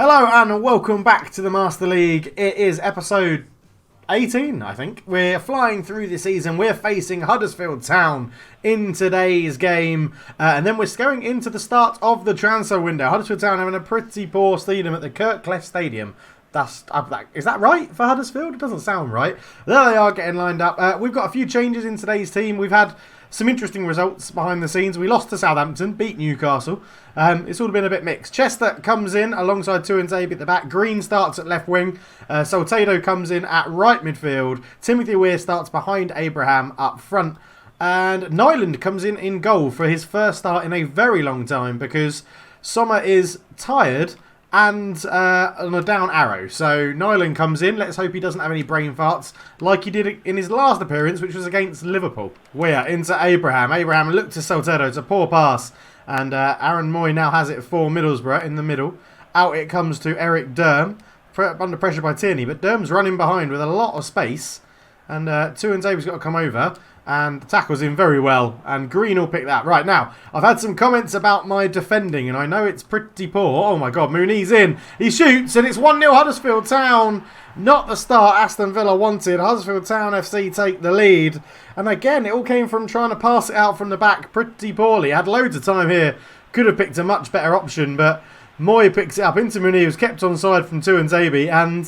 Hello and welcome back to the Master League. It is episode 18, I think. We're flying through the season. We're facing Huddersfield Town in today's game. And then we're going into the start of the transfer window. Huddersfield Town having a pretty poor stadium at the Kirkcliffe Stadium. Is that right for Huddersfield? It doesn't sound right. There they are getting lined up. We've got a few changes in today's team. We've had some interesting results behind the scenes. We lost to Southampton, beat Newcastle. It's all been a bit mixed. Chester comes in alongside Tuanzebe at the back. Green starts at left wing. Salcedo comes in at right midfield. Timothy Weir starts behind Abraham up front. And Nyland comes in goal for his first start in a very long time because Sommer is tired and on a down arrow. So Nyland comes in. Let's hope he doesn't have any brain farts like he did in his last appearance, which was against Liverpool. We're into Abraham. Abraham looked to Salcedo. It's a poor pass. And Aaron Moy now has it for Middlesbrough in the middle. Out it comes to Eric Durm. Under pressure by Tierney. But Durm's running behind with a lot of space. And Tuanzebe's got to come over. And tackles in very well. And Green will pick that. Right, now, I've had some comments about my defending. And I know it's pretty poor. Oh my God, Mooney's in. He shoots. And it's 1-0 Huddersfield Town. Not the start Aston Villa wanted. Huddersfield Town FC take the lead. And again, it all came from trying to pass it out from the back pretty poorly. Had loads of time here. Could have picked a much better option. But Moy picks it up into Mooney, who's kept onside from Tuanzebe. And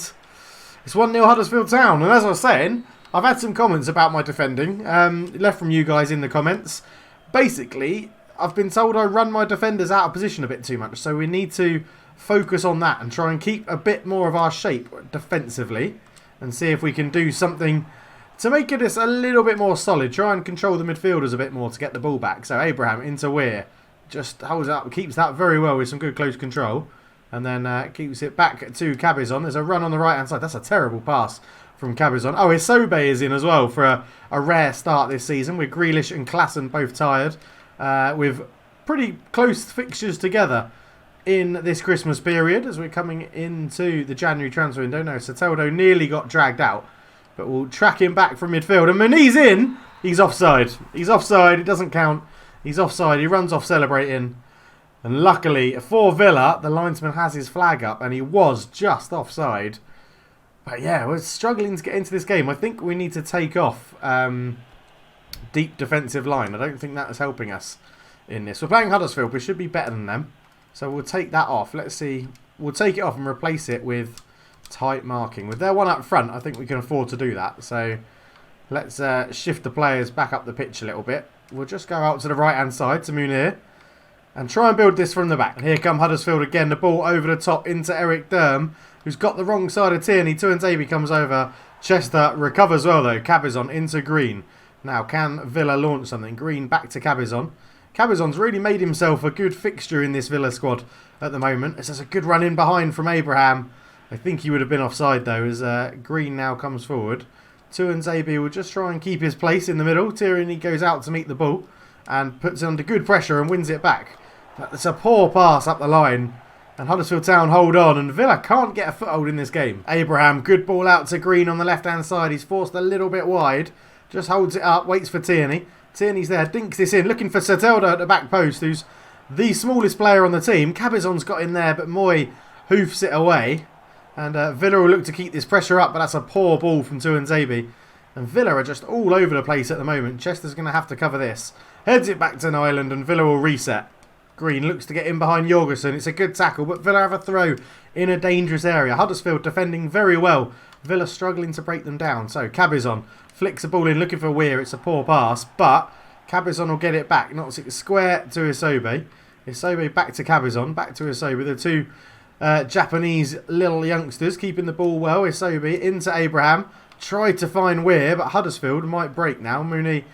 it's 1-0 Huddersfield Town. And as I was saying, I've had some comments about my defending, left from you guys in the comments. Basically, I've been told I run my defenders out of position a bit too much, so we need to focus on that and try and keep a bit more of our shape defensively and see if we can do something to make it a little bit more solid. Try and control the midfielders a bit more to get the ball back. So Abraham into Weir, just holds up, keeps that very well with some good close control, and then keeps it back to Cabezon. There's a run on the right hand side. That's a terrible pass from Cabezon. Oh, Isobe is in as well for a rare start this season with Grealish and Klassen both tired. With pretty close fixtures together in this Christmas period as we're coming into the January transfer window. No, Soteldo nearly got dragged out, but we'll track him back from midfield. And Muniz in. He's offside. He's offside. It doesn't count. He's offside. He runs off celebrating. And luckily for Villa, the linesman has his flag up and he was just offside. But yeah, we're struggling to get into this game. I think we need to take off deep defensive line. I don't think that is helping us in this. We're playing Huddersfield. We should be better than them. So we'll take that off. Let's see. We'll take it off and replace it with tight marking. With their one up front, I think we can afford to do that. So let's shift the players back up the pitch a little bit. We'll just go out to the right-hand side to Munir and try and build this from the back. And here come Huddersfield again. The ball over the top into Eric Durm, who's got the wrong side of Tierney. Tuanzebe comes over. Chester recovers well, though. Cabezon into Green. Now, can Villa launch something? Green back to Cabezon. Cabezon's really made himself a good fixture in this Villa squad at the moment. This is a good run in behind from Abraham. I think he would have been offside, though, as Green now comes forward. Tuanzebe will just try and keep his place in the middle. Tierney goes out to meet the ball and puts it under good pressure and wins it back. It's a poor pass up the line. And Huddersfield Town hold on, and Villa can't get a foothold in this game. Abraham, good ball out to Green on the left-hand side. He's forced a little bit wide. Just holds it up, waits for Tierney. Tierney's there, dinks this in, looking for Soteldo at the back post, who's the smallest player on the team. Cabezon's got in there, but Moy hoofs it away. And Villa will look to keep this pressure up, but that's a poor ball from Tuanzebe. And Villa are just all over the place at the moment. Chester's going to have to cover this. Heads it back to Nyland, and Villa will reset. Green looks to get in behind Jorgensen. It's a good tackle, but Villa have a throw in a dangerous area. Huddersfield defending very well. Villa struggling to break them down. So Cabezon flicks the ball in, looking for Weir. It's a poor pass, but Cabezon will get it back. Knocks it square to Isobe. Isobe back to Cabezon, back to Isobe. The two Japanese little youngsters keeping the ball well. Isobe into Abraham. Tried to find Weir, but Huddersfield might break now. Mooney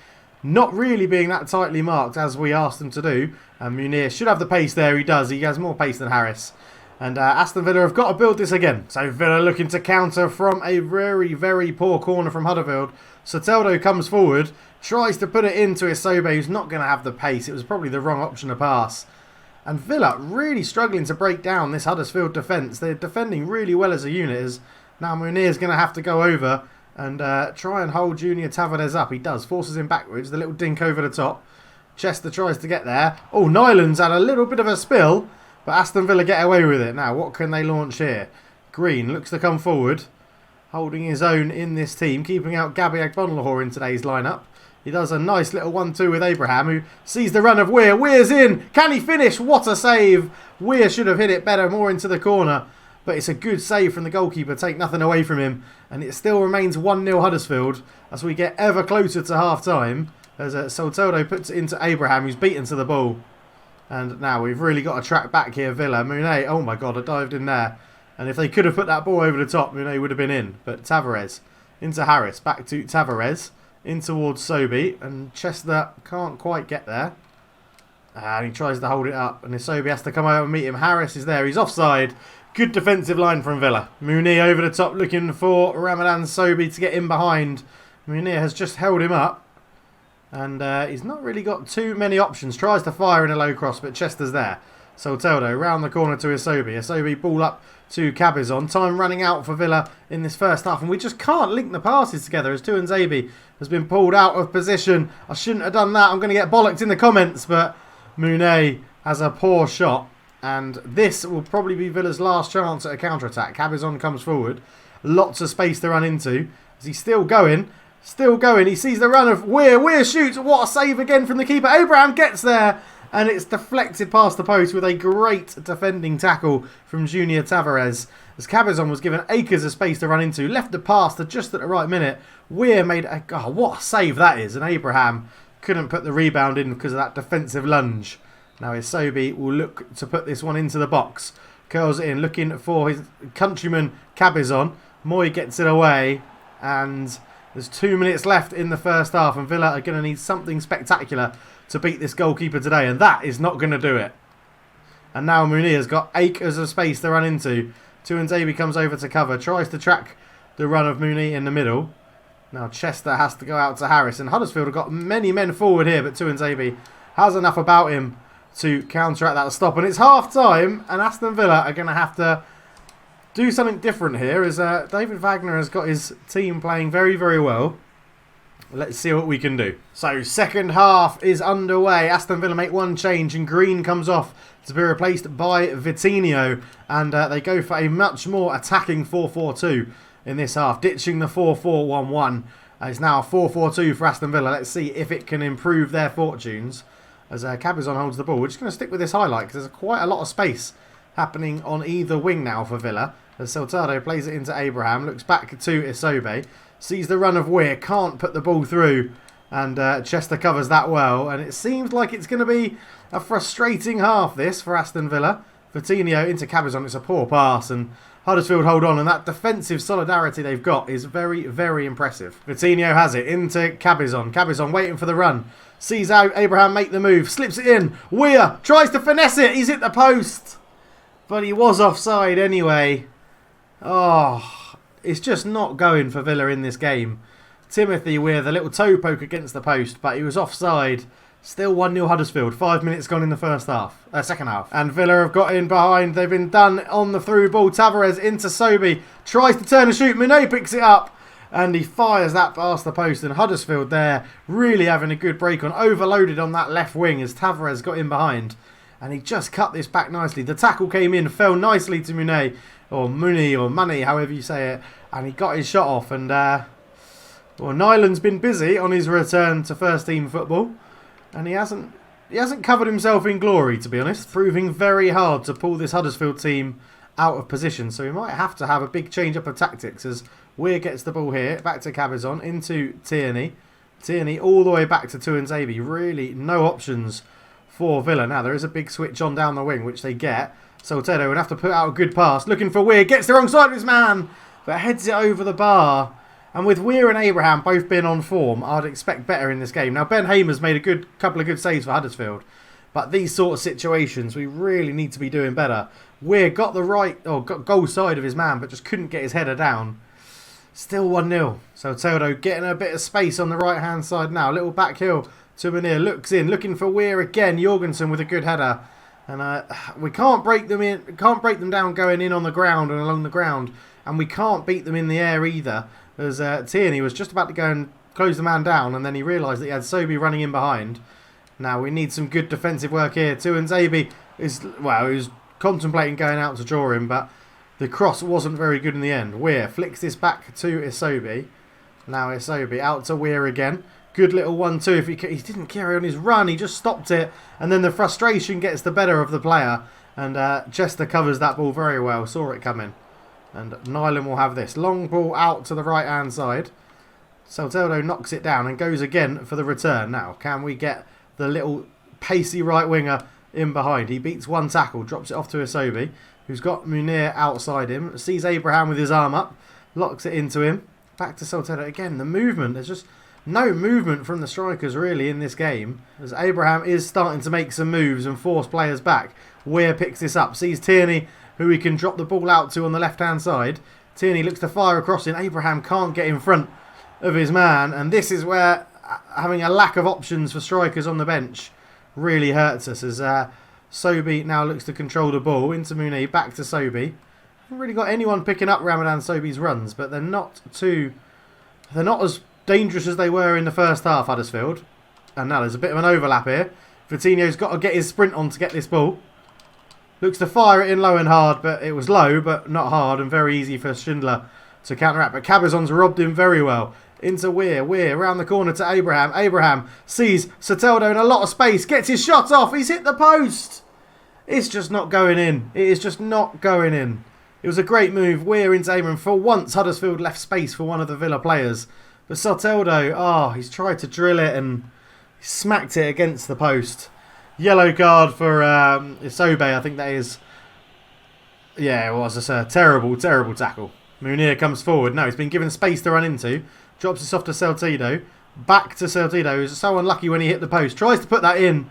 not really being that tightly marked as we asked him to do. And Munir should have the pace there. He does. He has more pace than Harris. And Aston Villa have got to build this again. So Villa looking to counter from a very, very poor corner from Huddersfield. Soteldo comes forward, tries to put it into Isobe, who's not going to have the pace. It was probably the wrong option to pass. And Villa really struggling to break down this Huddersfield defence. They're defending really well as a unit. As now Munir's going to have to go over and try and hold Junior Tavares up. He does. Forces him backwards. The little dink over the top. Chester tries to get there. Oh, Nyland's had a little bit of a spill. But Aston Villa get away with it. Now, what can they launch here? Green looks to come forward, holding his own in this team, keeping out Gabby Agbonlahor in today's lineup. He does a nice little 1-2 with Abraham, who sees the run of Weir. Weir's in. Can he finish? What a save. Weir should have hit it better, more into the corner. But it's a good save from the goalkeeper. Take nothing away from him. And it still remains 1-0 Huddersfield as we get ever closer to half-time. As Soteldo puts it into Abraham, who's beaten to the ball. And now we've really got to track back here. Villa. Monet. Oh my God, I dived in there. And if they could have put that ball over the top, Monet would have been in. But Tavares into Harris. Back to Tavares. In towards Sobey, and Chester can't quite get there. And he tries to hold it up, and Sobey has to come over and meet him. Harris is there, he's offside. Good defensive line from Villa. Mooney over the top looking for Ramadan Sobey to get in behind. Mooney has just held him up, and he's not really got too many options. Tries to fire in a low cross, but Chester's there. Soteldo round the corner to Isobe. Isobe ball up to Cabizon. Time running out for Villa in this first half, and we just can't link the passes together as Tuanzebe has been pulled out of position. I shouldn't have done that. I'm going to get bollocked in the comments, but Monet has a poor shot, and this will probably be Villa's last chance at a counter-attack. Cabizon comes forward. Lots of space to run into. Is he still going? Still going. He sees the run of Weir. Weir shoots. What a save again from the keeper. Abraham gets there. And it's deflected past the post with a great defending tackle from Junior Tavares. As Cabazon was given acres of space to run into. Left the pass to just at the right minute. Weir made a... Oh, what a save that is. And Abraham couldn't put the rebound in because of that defensive lunge. Now Isobe will look to put this one into the box. Curls it in, looking for his countryman Cabazon. Moy gets it away. And there's 2 minutes left in the first half. And Villa are going to need something spectacular to beat this goalkeeper today, and that is not going to do it. And now Mooney has got acres of space to run into. Tuanzebe comes over to cover, tries to track the run of Mooney in the middle. Now Chester has to go out to Harris, and Huddersfield have got many men forward here, but Tuanzebe has enough about him to counteract that stop. And it's half-time, and Aston Villa are going to have to do something different here, as David Wagner has got his team playing very, very well. Let's see what we can do. So, second half is underway. Aston Villa make one change and Green comes off to be replaced by Vitinho. And they go for a much more attacking 4-4-2 in this half, ditching the 4-4-1-1. It's now a 4-4-2 for Aston Villa. Let's see if it can improve their fortunes. As Cabazon holds the ball. We're just going to stick with this highlight because there's quite a lot of space happening on either wing now for Villa. As Soteldo plays it into Abraham, looks back to Isobe. Sees the run of Weir, can't put the ball through, and Chester covers that well. And it seems like it's going to be a frustrating half, this, for Aston Villa. Vitinho into Cabazon, it's a poor pass, and Huddersfield hold on, and that defensive solidarity they've got is very, very impressive. Vitinho has it into Cabazon. Cabazon waiting for the run. Sees Abraham make the move, slips it in. Weir tries to finesse it, he's hit the post. But he was offside anyway. Oh... It's just not going for Villa in this game. Timothy with a little toe poke against the post, but he was offside. Still 1-0 Huddersfield. 5 minutes gone in the second half. And Villa have got in behind. They've been done on the through ball. Tavares into Sobey. Tries to turn and shoot. Monet picks it up. And he fires that past the post. And Huddersfield there really having a good break on. Overloaded on that left wing as Tavares got in behind. And he just cut this back nicely. The tackle came in. Fell nicely to Monet. Or Mooney or Money, however you say it. And he got his shot off. And Nyland's been busy on his return to first team football. And he hasn't covered himself in glory, to be honest. Proving very hard to pull this Huddersfield team out of position. So he might have to have a big change up of tactics as Weir gets the ball here. Back to Cabazon. Into Tierney. Tierney all the way back to Tuanzebe. Really no options for Villa. Now there is a big switch on down the wing, which they get. Soteldo would have to put out a good pass. Looking for Weir. Gets the wrong side of his man. But heads it over the bar. And with Weir and Abraham both being on form, I'd expect better in this game. Now, Ben Hamer's made a couple of good saves for Huddersfield. But these sort of situations, we really need to be doing better. Weir got the got goal side of his man, but just couldn't get his header down. Still 1-0. Soteldo getting a bit of space on the right-hand side now. Little back heel to Munir. Looks in, looking for Weir again. Jorgensen with a good header. And we can't break them in. Can't break them down going in on the ground and along the ground. And we can't beat them in the air either. As Tierney was just about to go and close the man down, and then he realised that he had Sobey running in behind. Now we need some good defensive work here. Tuanzebe is, well, he was contemplating going out to draw him, but the cross wasn't very good in the end. Weir flicks this back to Isobe. Now Isobe out to Weir again. Good little 1-2. If he didn't carry on his run, he just stopped it. And then the frustration gets the better of the player. And Chester covers that ball very well. Saw it coming. And Nyland will have this. Long ball out to the right-hand side. Salteldo knocks it down and goes again for the return. Now, can we get the little pacey right winger in behind? He beats one tackle, drops it off to Isobe, who's got Munir outside him. Sees Abraham with his arm up. Locks it into him. Back to Salteldo again. The movement, there's just no movement from the strikers really in this game, as Abraham is starting to make some moves and force players back. Weir picks this up, sees Tierney, who he can drop the ball out to on the left-hand side. Tierney looks to fire across and Abraham can't get in front of his man, and this is where having a lack of options for strikers on the bench really hurts us, as Sobey now looks to control the ball into Mooney, back to Sobey. Haven't really got anyone picking up Ramadan Sobey's runs, but they're not as dangerous as they were in the first half, Huddersfield. And now there's a bit of an overlap here. Vitinho's got to get his sprint on to get this ball. Looks to fire it in low and hard, but it was low, but not hard, and very easy for Schindler to counteract. But Cabezon's robbed him very well. Into Weir. Weir around the corner to Abraham. Abraham sees Soteldo in a lot of space. Gets his shot off. He's hit the post. It's just not going in. It is just not going in. It was a great move. Weir into Abraham. For once, Huddersfield left space for one of the Villa players. But Soteldo, he's tried to drill it and smacked it against the post. Yellow card for Isobe, I think that is. Yeah, it was just a terrible, terrible tackle. Munir comes forward. No, he's been given space to run into. Drops this off to Saltido. Back to Saltido, who's so unlucky when he hit the post. Tries to put that in.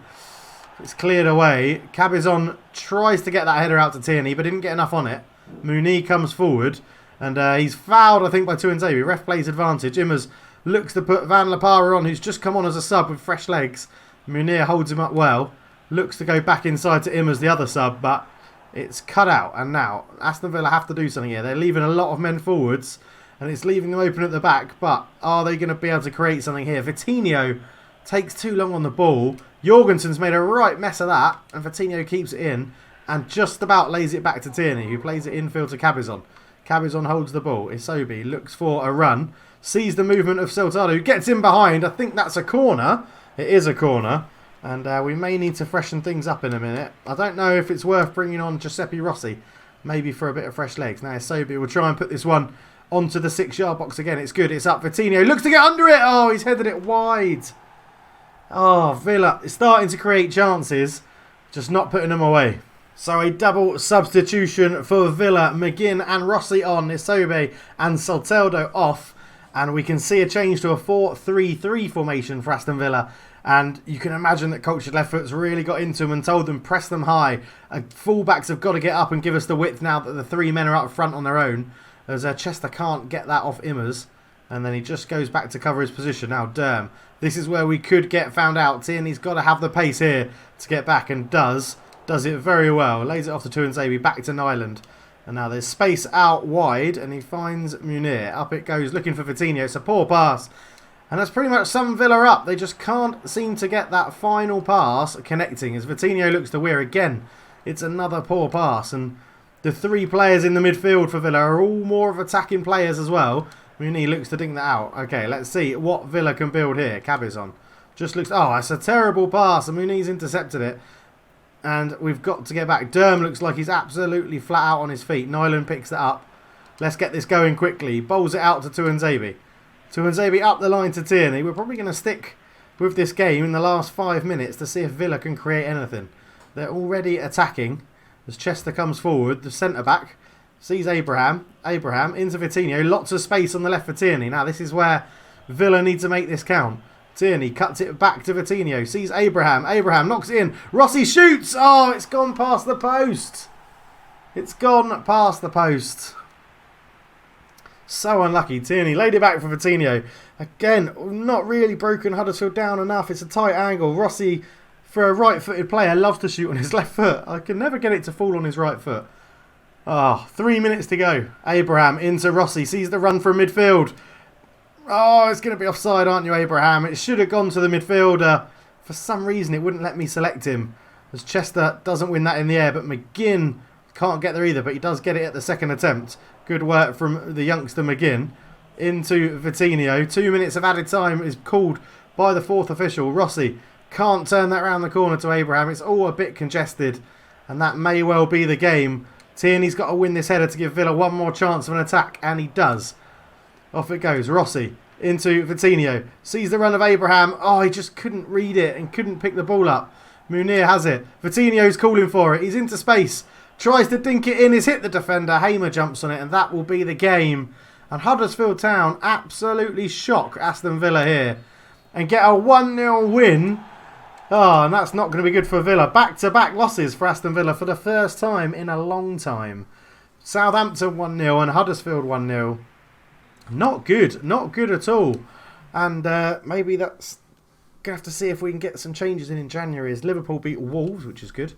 It's cleared away. Cabezon tries to get that header out to Tierney, but didn't get enough on it. Mooney comes forward. And he's fouled, I think, by Tuanzebe. Ref plays advantage. Immers looks to put Van La Parra on, who's just come on as a sub with fresh legs. Munir holds him up well. Looks to go back inside to Immers, the other sub, but it's cut out. And now Aston Villa have to do something here. They're leaving a lot of men forwards, and it's leaving them open at the back. But are they going to be able to create something here? Vitinho takes too long on the ball. Jorgensen's made a right mess of that, and Vitinho keeps it in and just about lays it back to Tierney, who plays it infield to Cabezon. Cabezon holds the ball. Isobe looks for a run. Sees the movement of Saltado, who gets in behind. I think that's a corner. It is a corner. And we may need to freshen things up in a minute. I don't know if it's worth bringing on Giuseppe Rossi. Maybe for a bit of fresh legs. Now Isobe will try and put this one onto the 6-yard box again. It's good. It's up. Vitinho looks to get under it. Oh, he's headed it wide. Oh, Villa is starting to create chances. Just not putting them away. So a double substitution for Villa. McGinn and Rossi on. Isobe and Salteldo off. And we can see a change to a 4-3-3 formation for Aston Villa. And you can imagine that Cultured Left Foot's really got into them and told them, press them high. Fullbacks have got to get up and give us the width now that the 3 men are up front on their own. As Chester can't get that off Immers. And then he just goes back to cover his position. Now, Durham. This is where we could get found out. Tierney's got to have the pace here to get back, and does. Does it very well. Lays it off to Tuanzebe, back to Nyland. And now there's space out wide, and he finds Munir. Up it goes, looking for Vitinho. It's a poor pass. And that's pretty much summed Villa up. They just can't seem to get that final pass connecting. As Vitinho looks to Weir again. It's another poor pass. And the 3 players in the midfield for Villa are all more of attacking players as well. Munir looks to dink that out. Okay, let's see what Villa can build here. Cabezon just looks... Oh, it's a terrible pass. And Munir's intercepted it. And we've got to get back. Durham looks like he's absolutely flat out on his feet. Nyland picks it up. Let's get this going quickly. Bowls it out to Tuanzebe. Tuanzebe up the line to Tierney. We're probably going to stick with this game in the last 5 minutes to see if Villa can create anything. They're already attacking. As Chester comes forward, the centre-back sees Abraham. Abraham into Vitinho. Lots of space on the left for Tierney. Now this is where Villa need to make this count. Tierney cuts it back to Vitinho. Sees Abraham. Abraham knocks it in. Rossi shoots. Oh, it's gone past the post. It's gone past the post. So unlucky. Tierney laid it back for Vitinho. Again, not really broken Huddersfield down enough. It's a tight angle. Rossi, for a right-footed player, loves to shoot on his left foot. I can never get it to fall on his right foot. 3 minutes to go. Abraham into Rossi. Sees the run from midfield. Oh, it's going to be offside, aren't you, Abraham? It should have gone to the midfielder. For some reason, it wouldn't let me select him. as Chester doesn't win that in the air, but McGinn can't get there either, but he does get it at the second attempt. Good work from the youngster McGinn into Vitinho. 2 minutes of added time is called by the fourth official. Rossi can't turn that around the corner to Abraham. It's all a bit congested, and that may well be the game. Tierney's got to win this header to give Villa one more chance of an attack, and he does. Off it goes. Rossi into Vitinho. Sees the run of Abraham. Oh, he just couldn't read it and couldn't pick the ball up. Munir has it. Vitinho's calling for it. He's into space. Tries to dink it in. He's hit the defender. Hamer jumps on it, and that will be the game. And Huddersfield Town absolutely shock Aston Villa here and get a 1-0 win. Oh, and that's not going to be good for Villa. Back-to-back losses for Aston Villa for the first time in a long time. Southampton 1-0 and Huddersfield 1-0. Not good. Not good at all. And maybe that's going to have to see if we can get some changes in January, as Liverpool beat Wolves, which is good.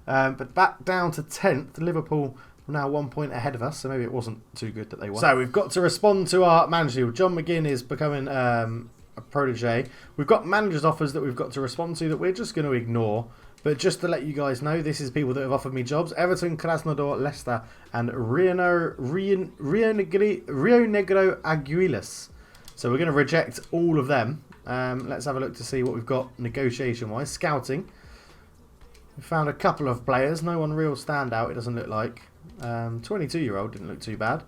But back down to 10th. Liverpool now 1 point ahead of us, so maybe it wasn't too good that they won. So we've got to respond to our manager. John McGinn is becoming a protege. We've got managers' offers that we've got to respond to that we're just going to ignore. But just to let you guys know, this is people that have offered me jobs. Everton, Krasnodar, Leicester and Rio Negro Aguilas. So we're going to reject all of them. Let's have a look to see what we've got negotiation-wise. Scouting. We found a couple of players. No one real standout, it doesn't look like. 22-year-old didn't look too bad.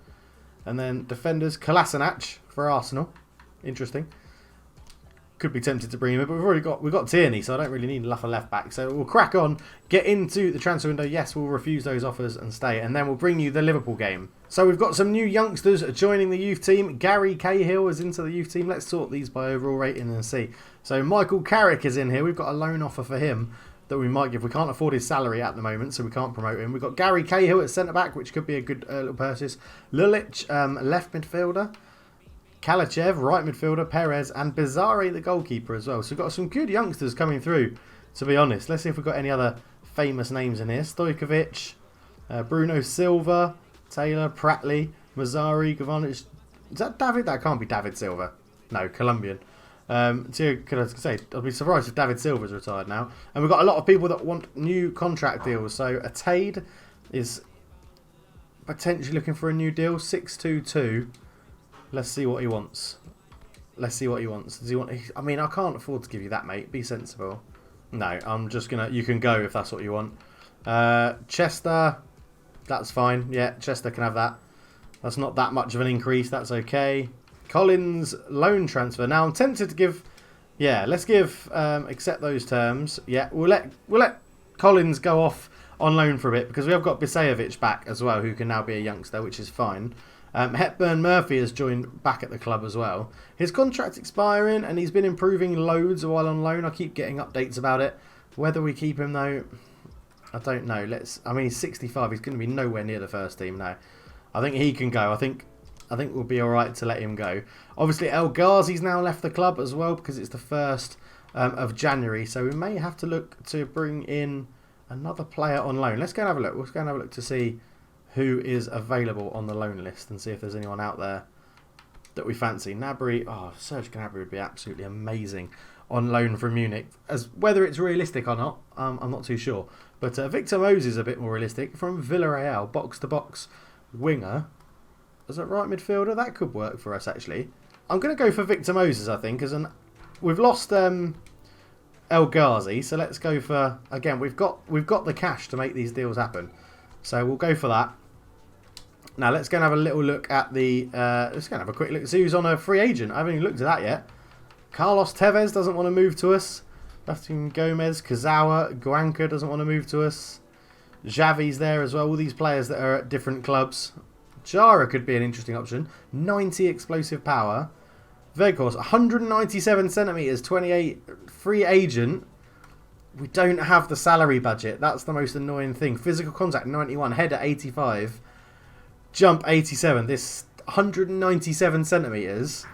And then defenders, Kolasinac for Arsenal. Interesting. Could be tempted to bring him in, but we've got Tierney, so I don't really need a left back. So we'll crack on, get into the transfer window. Yes, we'll refuse those offers and stay, and then we'll bring you the Liverpool game. So we've got some new youngsters joining the youth team. Gary Cahill is into the youth team. Let's sort these by overall rating and see. So Michael Carrick is in here. We've got a loan offer for him that we might give. We can't afford his salary at the moment, so we can't promote him. We've got Gary Cahill at centre-back, which could be a good little purchase. Lulic, left midfielder. Kalachev, right midfielder. Perez and Bizarre, the goalkeeper as well. So we've got some good youngsters coming through, to be honest. Let's see if we've got any other famous names in here. Stojkovic, Bruno Silva, Taylor, Pratley, Mazzari, Gavanic. Is that David? That can't be David Silva. No, Colombian. I'd be surprised if David Silva's retired now. And we've got a lot of people that want new contract deals. So Atade is potentially looking for a new deal. 622. Let's see what he wants. Let's see what he wants. Does he want? I mean, I can't afford to give you that, mate. Be sensible. No, I'm just gonna. You can go if that's what you want. Chester, that's fine. Yeah, Chester can have that. That's not that much of an increase. That's okay. Collins loan transfer. Now I'm tempted to give. Yeah, let's give. Accept those terms. Yeah, we'll let Collins go off on loan for a bit because we have got Bisejevic back as well, who can now be a youngster, which is fine. Hepburn Murphy has joined back at the club as well. His contract's expiring and he's been improving loads while on loan. I keep getting updates about it. Whether we keep him though, I don't know. I mean, he's 65. He's going to be nowhere near the first team now. I think he can go. I think we'll be all right to let him go. Obviously, El Ghazi's now left the club as well because it's the 1st of January. So we may have to look to bring in another player on loan. Let's go and have a look. Let's go and have a look to see who is available on the loan list and see if there's anyone out there that we fancy. Gnabry, Serge Gnabry would be absolutely amazing on loan from Munich. As whether it's realistic or not, I'm not too sure. But Victor Moses is a bit more realistic from Villarreal, box-to-box winger. As a right midfielder, that could work for us actually. I'm going to go for Victor Moses, I think, we've lost El Ghazi, so let's go for, again, we've got the cash to make these deals happen. So we'll go for that. Now let's go and have a little look at the. Let's go and have a quick look. See who's on a free agent. I haven't even looked at that yet. Carlos Tevez doesn't want to move to us. Baftin Gomez, Kazawa, Guanca doesn't want to move to us. Xavi's there as well. All these players that are at different clubs. Jara could be an interesting option. 90 explosive power. Veghorst, 197 centimetres, 28 free agent. We don't have the salary budget. That's the most annoying thing. Physical contact 91, header 85, jump 87. This 197 centimetres.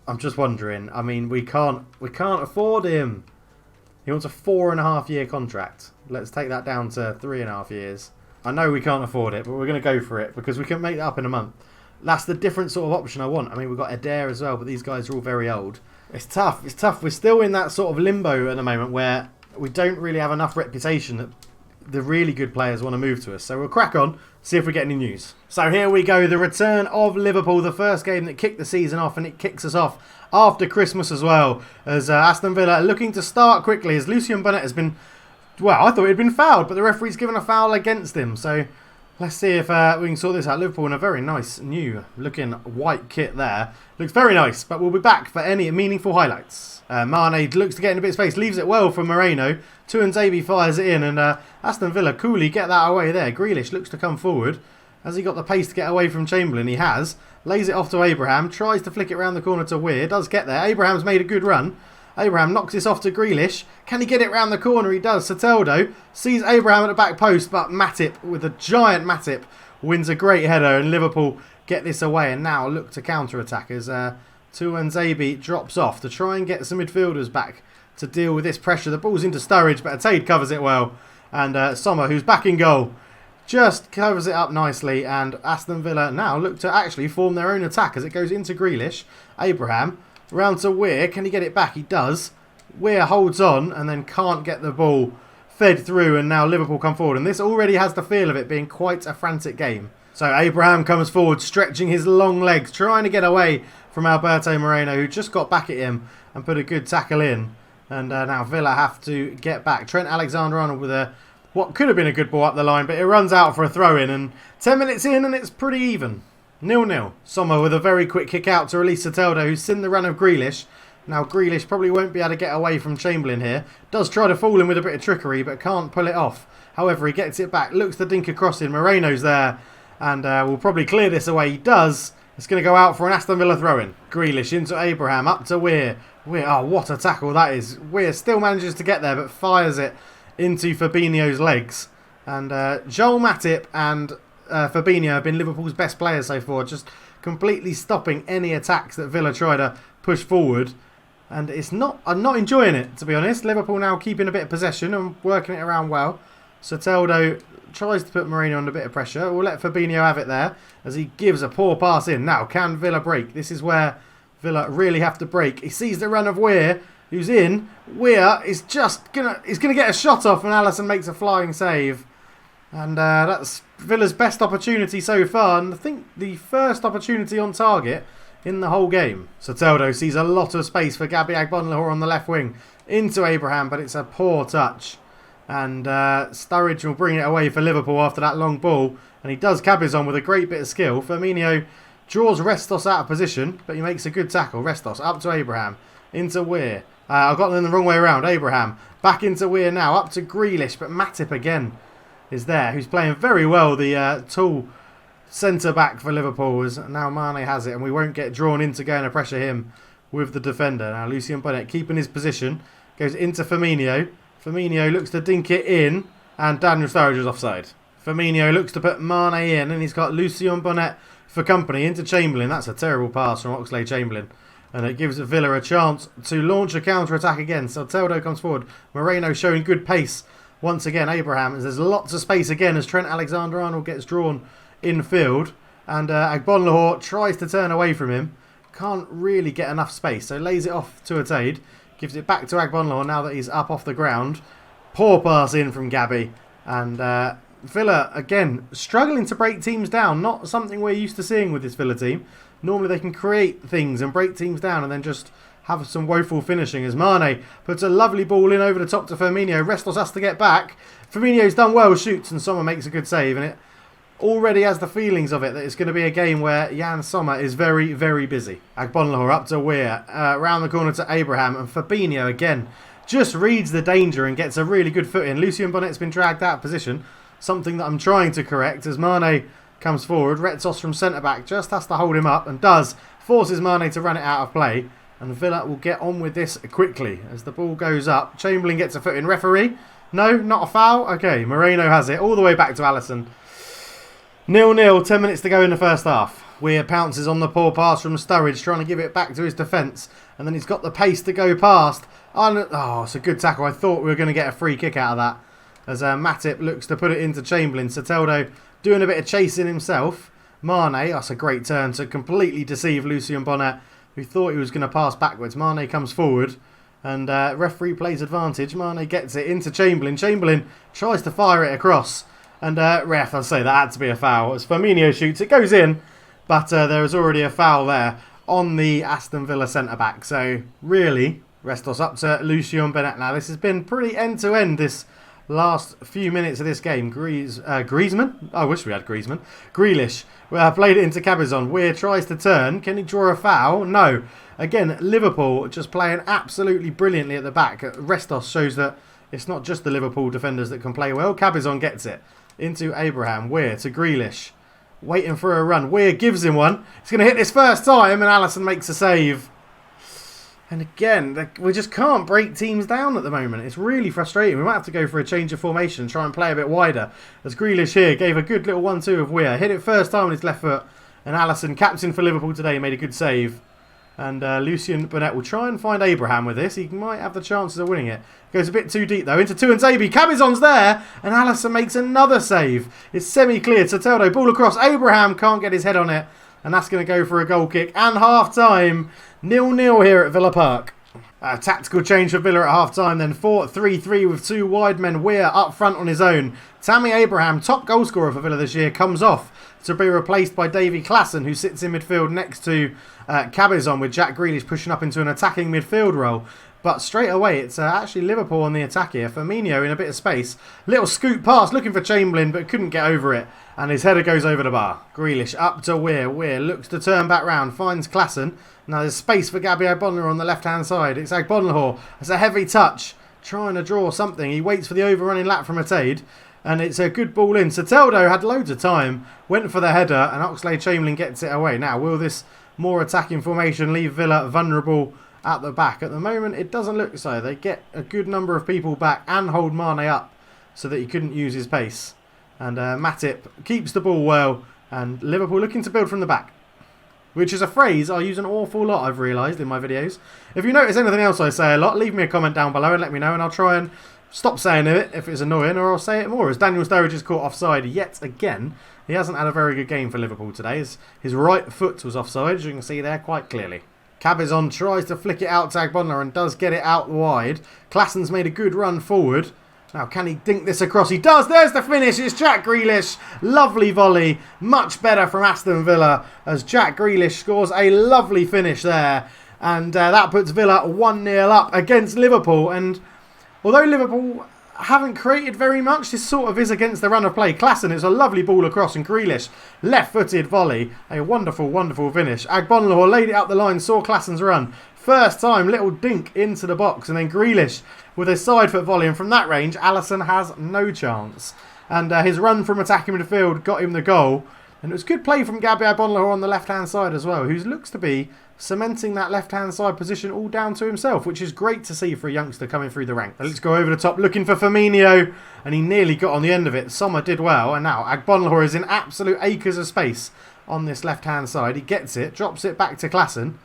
I'm just wondering. I mean, we can't afford him. He wants a 4.5-year contract. Let's take that down to 3.5 years. I know we can't afford it, but we're going to go for it because we can make that up in a month. That's the different sort of option I want. I mean, we've got Adair as well, but these guys are all very old. It's tough. It's tough. We're still in that sort of limbo at the moment where we don't really have enough reputation that the really good players want to move to us. So we'll crack on, see if we get any news. So here we go, the return of Liverpool, the first game that kicked the season off, and it kicks us off after Christmas as well, as Aston Villa are looking to start quickly, as Lucien Bonnet has been, well, I thought he'd been fouled, but the referee's given a foul against him. So let's see if we can sort this out. Liverpool in a very nice new looking white kit there. Looks very nice, but we'll be back for any meaningful highlights. Mane looks to get in a bit of space, leaves it well for Moreno. Tuanzebe fires it in, and Aston Villa coolly get that away there. Grealish looks to come forward. Has he got the pace to get away from Chamberlain? He has. Lays it off to Abraham. Tries to flick it around the corner to Weir. Does get there. Abraham's made a good run. Abraham knocks this off to Grealish. Can he get it round the corner? He does. Soteldo sees Abraham at the back post, but Matip, with a giant Matip, wins a great header, and Liverpool get this away and now look to counter-attack as Tuanzebe drops off to try and get some midfielders back to deal with this pressure. The ball's into Sturridge, but Atade covers it well, and Sommer, who's back in goal, just covers it up nicely, and Aston Villa now look to actually form their own attack as it goes into Grealish. Abraham, round to Weir. Can he get it back? He does. Weir holds on and then can't get the ball fed through, and now Liverpool come forward, and this already has the feel of it being quite a frantic game. So Abraham comes forward, stretching his long legs, trying to get away from Alberto Moreno, who just got back at him and put a good tackle in. And now Villa have to get back. Trent Alexander-Arnold with what could have been a good ball up the line, but it runs out for a throw-in. And 10 minutes in, and it's pretty even. 0-0. Sommer with a very quick kick out to release Soteldo, who's seen the run of Grealish. Now Grealish probably won't be able to get away from Chamberlain here. Does try to fool him with a bit of trickery, but can't pull it off. However, he gets it back, looks to dink across in. Moreno's there, and will probably clear this away. He does. It's going to go out for an Aston Villa throw-in. Grealish into Abraham, up to Weir. Weir, oh, what a tackle that is. Weir still manages to get there, but fires it into Fabinho's legs. And Joel Matip and Fabinho have been Liverpool's best players so far, just completely stopping any attacks that Villa try to push forward. And I'm not enjoying it, to be honest. Liverpool now keeping a bit of possession and working it around well. Soteldo tries to put Moreno under a bit of pressure. We'll let Fabinho have it there as he gives a poor pass in. Now, can Villa break? This is where Villa really have to break. He sees the run of Weir, who's in. Weir is just gonna get a shot off, and Alisson makes a flying save. And that's Villa's best opportunity so far, and I think the first opportunity on target in the whole game. Soteldo sees a lot of space for Gabby Agbonlahor on the left wing into Abraham, but it's a poor touch. And Sturridge will bring it away for Liverpool after that long ball. And he does Cabezon with a great bit of skill. Firmino draws Restos out of position, but he makes a good tackle. Restos up to Abraham, into Weir. I got them the wrong way around. Abraham back into Weir now, up to Grealish, but Matip again is there, who's playing very well. The tall centre-back for Liverpool, as now Mane has it, and we won't get drawn into going to pressure him with the defender. Now Lucien Bonnet keeping his position, goes into Firmino. Firmino looks to dink it in, and Daniel Sturridge is offside. Firmino looks to put Mane in, and he's got Lucien Bonnet for company into Chamberlain. That's a terrible pass from Oxlade-Chamberlain, and it gives Villa a chance to launch a counter-attack again. Soteldo comes forward. Moreno showing good pace once again. Abraham, as there's lots of space again as Trent Alexander-Arnold gets drawn in field, and Agbonlahor tries to turn away from him. Can't really get enough space, so lays it off to Atade. Gives it back to Agbonlahor now that he's up off the ground. Poor pass in from Gabby. And Villa, again, struggling to break teams down. Not something we're used to seeing with this Villa team. Normally they can create things and break teams down and then just have some woeful finishing, as Mane puts a lovely ball in over the top to Firmino. Restos has to get back. Firmino's done well, shoots, and Sommer makes a good save. And it already has the feelings of it that it's going to be a game where Jan Sommer is very, very busy. Agbonlahor up to Weir, round the corner to Abraham, and Fabinho again just reads the danger and gets a really good foot in. Lucien Bonnet's been dragged out of position, something that I'm trying to correct as Mane comes forward. Retsos from centre-back just has to hold him up and does, forces Mane to run it out of play, and Villa will get on with this quickly as the ball goes up. Chamberlain gets a foot in. Referee? No, not a foul? Okay, Moreno has it all the way back to Alisson. 0-0, 10 minutes to go in the first half. Weir pounces on the poor pass from Sturridge, trying to give it back to his defence. And then he's got the pace to go past. Oh, it's a good tackle. I thought we were going to get a free kick out of that. As Matip looks to put it into Chamberlain. Soteldo doing a bit of chasing himself. Mane, that's a great turn to completely deceive Lucien Bonnet, who thought he was going to pass backwards. Mane comes forward. And referee plays advantage. Mane gets it into Chamberlain. Chamberlain tries to fire it across. And ref, I'd say that had to be a foul. As Firmino shoots, it goes in. But there was already a foul there on the Aston Villa centre-back. So really, Restos up to Lucien Bennett. Now this has been pretty end-to-end this last few minutes of this game. Griezmann? I wish we had Griezmann. Grealish played it into Cabezon. Weir tries to turn. Can he draw a foul? No. Again, Liverpool just playing absolutely brilliantly at the back. Restos shows that it's not just the Liverpool defenders that can play well. Cabezon gets it into Abraham. Weir to Grealish. Waiting for a run. Weir gives him one. He's going to hit this first time and Alisson makes a save. And again, we just can't break teams down at the moment. It's really frustrating. We might have to go for a change of formation and try and play a bit wider. As Grealish here gave a good little 1-2 of Weir. Hit it first time on his left foot. And Alisson, captain for Liverpool today, made a good save. And Lucien Bennett will try and find Abraham with this. He might have the chances of winning it. Goes a bit too deep though. Into Tuanzebe. Cabezon's there. And Alisson makes another save. It's semi-clear. Soteldo. Ball across. Abraham can't get his head on it. And that's going to go for a goal kick. And half-time. 0-0 here at Villa Park. A tactical change for Villa at half-time. Then 4-3-3 with two wide men. Weir up front on his own. Tammy Abraham, top goal scorer for Villa this year, comes off to be replaced by Davy Klaassen, who sits in midfield next to Cabezon, with Jack Grealish pushing up into an attacking midfield role. But straight away, it's actually Liverpool on the attack here. Firmino in a bit of space. Little scoot pass, looking for Chamberlain, but couldn't get over it. And his header goes over the bar. Grealish up to Weir. Weir looks to turn back round, finds Klaassen. Now there's space for Gabby Agbonlahor on the left-hand side. It's Agbonlahor. It's a heavy touch. Trying to draw something. He waits for the overrunning lap from Atade. And it's a good ball in. Soteldo had loads of time. Went for the header. And Oxlade-Chamberlain gets it away. Now, will this more attacking formation leave Villa vulnerable at the back? At the moment, it doesn't look so. They get a good number of people back and hold Mane up so that he couldn't use his pace. And Matip keeps the ball well. And Liverpool looking to build from the back. Which is a phrase I use an awful lot, I've realised, in my videos. If you notice anything else I say a lot, leave me a comment down below and let me know. And I'll try and stop saying it if it's annoying, or I'll say it more. As Daniel Sturridge is caught offside yet again. He hasn't had a very good game for Liverpool today. His right foot was offside, as you can see there quite clearly. Cabezon tries to flick it out to Agbonlahor and does get it out wide. Klaassen's made a good run forward. Now, can he dink this across? He does. There's the finish. It's Jack Grealish. Lovely volley. Much better from Aston Villa as Jack Grealish scores a lovely finish there. And that puts Villa 1-0 up against Liverpool. And although Liverpool haven't created very much, this sort of is against the run of play. Klaassen, it's a lovely ball across, and Grealish, left-footed volley. A wonderful, wonderful finish. Agbonlahor laid it up the line, saw Klaassen's run. First time, little dink into the box, and then Grealish with a side foot volley. And from that range, Alisson has no chance. And his run from attacking midfield got him the goal. And it was good play from Gabby Agbonlahor on the left-hand side as well, who looks to be cementing that left-hand side position all down to himself, which is great to see for a youngster coming through the ranks. Let's go over the top, looking for Firmino, and he nearly got on the end of it. Sommer did well, and now Agbonlahor is in absolute acres of space on this left-hand side. He gets it, drops it back to Klaassen,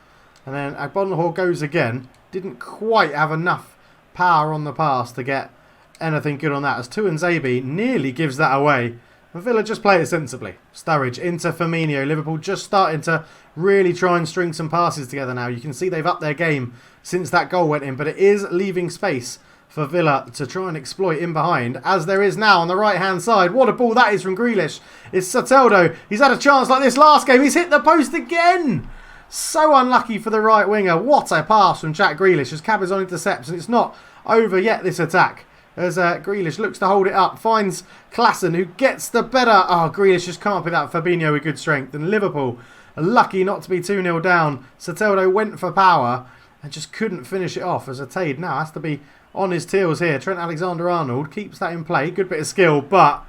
and then Agbonlahor goes again. Didn't quite have enough power on the pass to get anything good on that, as Tuanzebe nearly gives that away. And Villa just play it sensibly. Sturridge into Firmino. Liverpool just starting to really try and string some passes together now. You can see they've upped their game since that goal went in, but it is leaving space for Villa to try and exploit in behind, as there is now on the right-hand side. What a ball that is from Grealish. It's Soteldo. He's had a chance like this last game. He's hit the post again. So unlucky for the right winger. What a pass from Jack Grealish as Cabezon intercepts, and it's not over yet, this attack. As Grealish looks to hold it up, finds Klaassen, who gets the better. Oh, Grealish just can't be that. Fabinho with good strength. And Liverpool are lucky not to be 2-0 down. Soteldo went for power and just couldn't finish it off, as Atade now has to be on his heels here. Trent Alexander-Arnold keeps that in play. Good bit of skill, but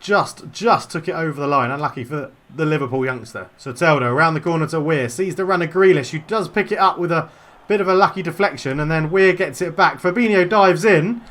just took it over the line. Unlucky for the Liverpool youngster. Soteldo around the corner to Weir. Sees the run of Grealish, who does pick it up with a bit of a lucky deflection. And then Weir gets it back. Fabinho dives in.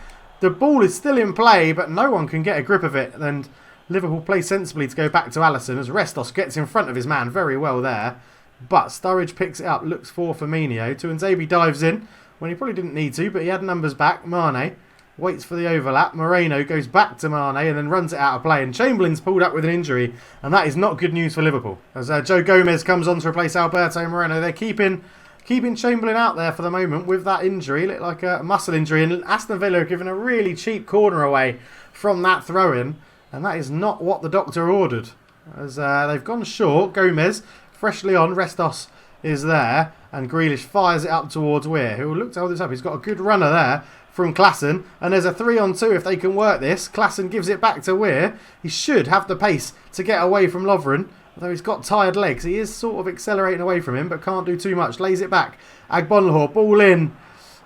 The ball is still in play, but no one can get a grip of it. And Liverpool play sensibly to go back to Alisson, as Restos gets in front of his man very well there. But Sturridge picks it up, looks for Firmino. Tuanzebe dives in when he probably didn't need to, but he had numbers back. Mane waits for the overlap. Moreno goes back to Mane and then runs it out of play. And Chamberlain's pulled up with an injury, and that is not good news for Liverpool. As Joe Gomez comes on to replace Alberto Moreno, they're keeping keeping Chamberlain out there for the moment with that injury. Looked like a muscle injury. And Aston Villa have given a really cheap corner away from that throw-in. And that is not what the doctor ordered. As they've gone short. Gomez, freshly on. Restos is there. And Grealish fires it up towards Weir, who will look to hold this up. He's got a good runner there from Klassen. And there's a 3-on-2 if they can work this. Klassen gives it back to Weir. He should have the pace to get away from Lovren. Although he's got tired legs. He is sort of accelerating away from him, but can't do too much. Lays it back. Agbonlahor, ball in.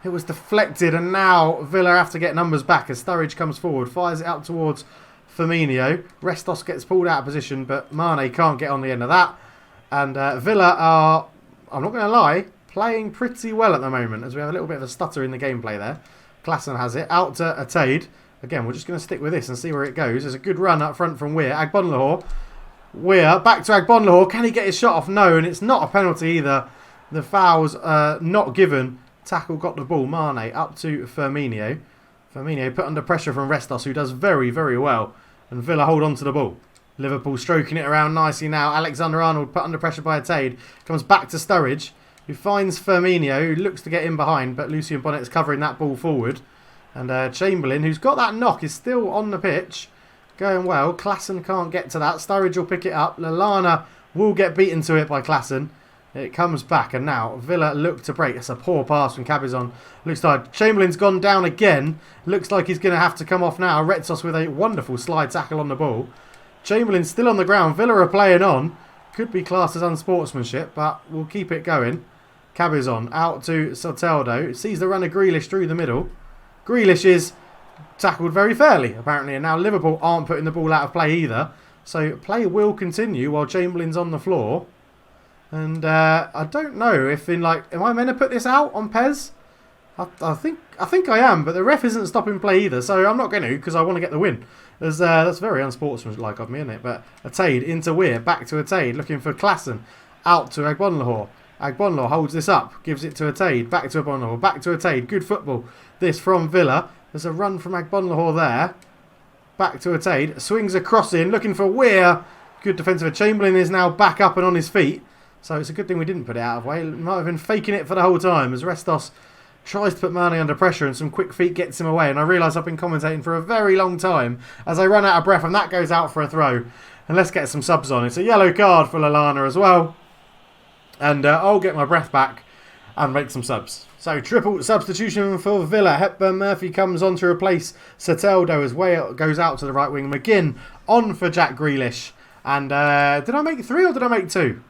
It was deflected, and now Villa have to get numbers back as Sturridge comes forward. Fires it up towards Firmino. Restos gets pulled out of position, but Mane can't get on the end of that. And Villa are, I'm not going to lie, playing pretty well at the moment, as we have a little bit of a stutter in the gameplay there. Klassen has it. Out to Atade. Again, we're just going to stick with this and see where it goes. There's a good run up front from Weir. Agbonlahor. Weir back to Agbonlahor. Can he get his shot off? No, and it's not a penalty either. The foul's not given. Tackle got the ball. Mane up to Firmino. Firmino put under pressure from Restos, who does very, very well. And Villa hold on to the ball. Liverpool stroking it around nicely now. Alexander-Arnold put under pressure by Atade. Comes back to Sturridge, who finds Firmino, who looks to get in behind, but Lucien Bonnet's covering that ball forward. And Chamberlain, who's got that knock, is still on the pitch. Going well. Klassen can't get to that. Sturridge will pick it up. Lallana will get beaten to it by Klassen. It comes back, and now Villa look to break. It's a poor pass from Cabezon. Looks like Chamberlain's gone down again. Looks like he's going to have to come off now. Retsos with a wonderful slide tackle on the ball. Chamberlain's still on the ground. Villa are playing on. Could be classed as unsportsmanship, but we'll keep it going. Cabezon out to Soteldo. Sees the run of Grealish through the middle. Grealish is tackled very fairly, apparently. And now Liverpool aren't putting the ball out of play either. So play will continue while Chamberlain's on the floor. And I don't know if am I meant to put this out on PES? I think I am, but the ref isn't stopping play either, so I'm not going to because I want to get the win. That's very unsportsmanlike of me, isn't it? But Atade into Weir, back to Atade, looking for Klassen, out to Agbonlahor. Agbonlahor holds this up, gives it to Atade, back to Agbonlahor, back to Atade. Good football. This from Villa. There's a run from Agbonlahor there. Back to Atade, swings across in, looking for Weir. Good defensive. Chamberlain is now back up and on his feet. So it's a good thing we didn't put it out of way. Might have been faking it for the whole time as Restos tries to put Mane under pressure and some quick feet gets him away. And I realise I've been commentating for a very long time as I run out of breath, and that goes out for a throw. And let's get some subs on. It's a yellow card for Lallana as well. And I'll get my breath back and make some subs. So triple substitution for Villa. Hepburn Murphy comes on to replace Soteldo as Wales goes out to the right wing. McGinn on for Jack Grealish. And did I make 3 or did I make 2?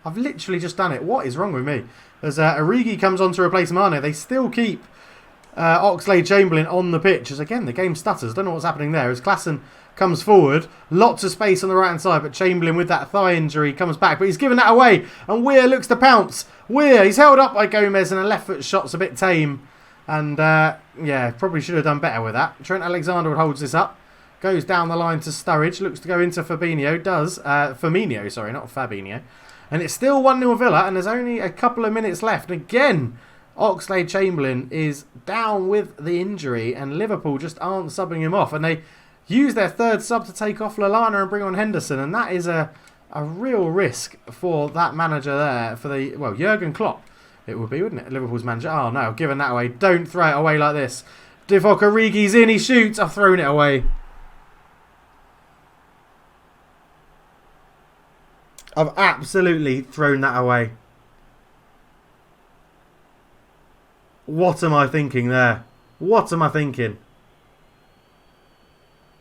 I've literally just done it. What is wrong with me? As Origi comes on to replace Mane, they still keep Oxlade-Chamberlain on the pitch. As again, the game stutters. Don't know what's happening there. As Klassen comes forward, lots of space on the right hand side, but Chamberlain with that thigh injury comes back, but he's given that away. And Weir looks to pounce. Weir, he's held up by Gomez, and a left foot shot's a bit tame. And yeah, probably should have done better with that. Trent Alexander-Arnold holds this up. Goes down the line to Sturridge. Looks to go into Fabinho. Firmino, sorry, not Fabinho. And it's still 1-0 Villa, and there's only a couple of minutes left. And again, Oxlade-Chamberlain is down with the injury, and Liverpool just aren't subbing him off. And they use their third sub to take off Lallana and bring on Henderson, and that is a real risk for that manager there, for Jurgen Klopp. It would be, wouldn't it? Liverpool's manager. Oh no, giving that away. Don't throw it away like this. Divock Origi's in, he shoots. I've thrown it away. I've absolutely thrown that away. What am I thinking there? What am I thinking?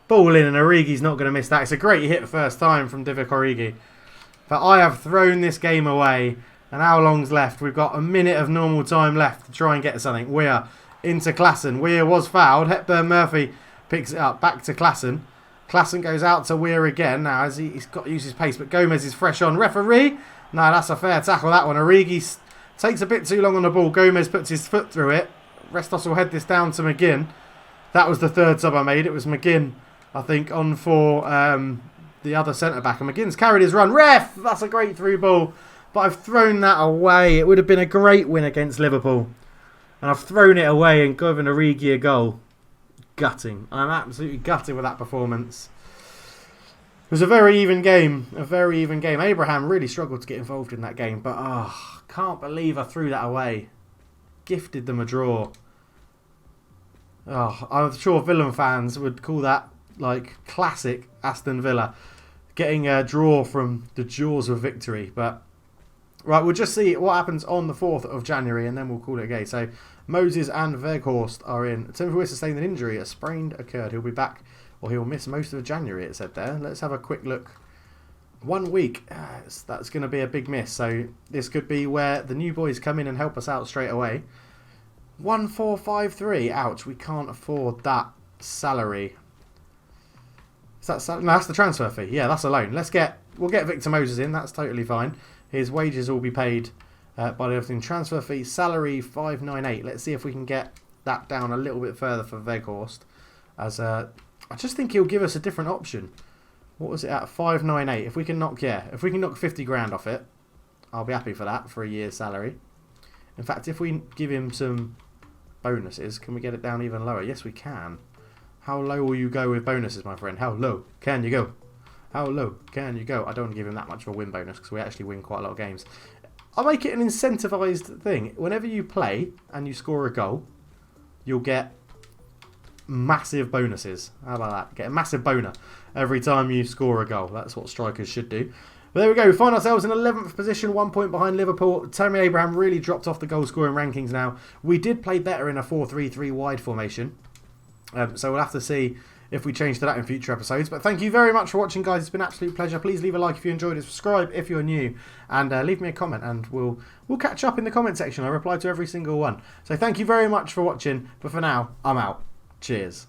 Ball in, and Origi's not going to miss that. It's a great hit first time from Divock Origi. But I have thrown this game away. And how long's left? We've got a minute of normal time left to try and get something. Weir into Klassen. Weir was fouled. Hepburn Murphy picks it up. Back to Klassen. Klassen goes out to Weir again now as he's got to use his pace, but Gomez is fresh on. Referee? No, that's a fair tackle, that one. Origi takes a bit too long on the ball. Gomez puts his foot through it. Restos will head this down to McGinn. That was the third sub I made. It was McGinn, I think, on for the other centre-back. And McGinn's carried his run. Ref! That's a great through ball. But I've thrown that away. It would have been a great win against Liverpool. And I've thrown it away and given Origi a goal. Gutting. I'm absolutely gutted with that performance. It was a very even game. A very even game. Abraham really struggled to get involved in that game. But, can't believe I threw that away. Gifted them a draw. Oh, I'm sure Villa fans would call that, like, classic Aston Villa. Getting a draw from the jaws of victory. But, right, we'll just see what happens on the 4th of January. And then we'll call it a game. So, Moses and Weghorst are in. Timothy Weir sustained an injury. A sprain occurred. He'll be back. Or he'll miss most of January, it said there. Let's have a quick look. 1 week. That's going to be a big miss. So this could be where the new boys come in and help us out straight away. 1453. Ouch, we can't afford that salary. Is that no, that's the transfer fee. Yeah, that's a loan. We'll get Victor Moses in. That's totally fine. His wages will be paid by everything. Transfer fee, salary 598. Let's see if we can get that down a little bit further for Weghorst. As I just think he'll give us a different option. What was it at? 598. If we can knock 50 grand off it, I'll be happy for that for a year's salary. In fact, if we give him some bonuses, can we get it down even lower? Yes, we can. How low will you go with bonuses, my friend? How low can you go? How low can you go? I don't want to give him that much of a win bonus because we actually win quite a lot of games. I'll make it an incentivized thing. Whenever you play and you score a goal, you'll get massive bonuses. How about that? Get a massive boner every time you score a goal. That's what strikers should do. But there we go. We find ourselves in 11th position, 1 point behind Liverpool. Tammy Abraham really dropped off the goal scoring rankings now. We did play better in a 4-3-3 wide formation. So we'll have to see if we change to that in future episodes. But thank you very much for watching, guys. It's been an absolute pleasure. Please leave a like if you enjoyed it. Subscribe if you're new. And leave me a comment and we'll catch up in the comment section. I reply to every single one. So thank you very much for watching. But for now, I'm out. Cheers.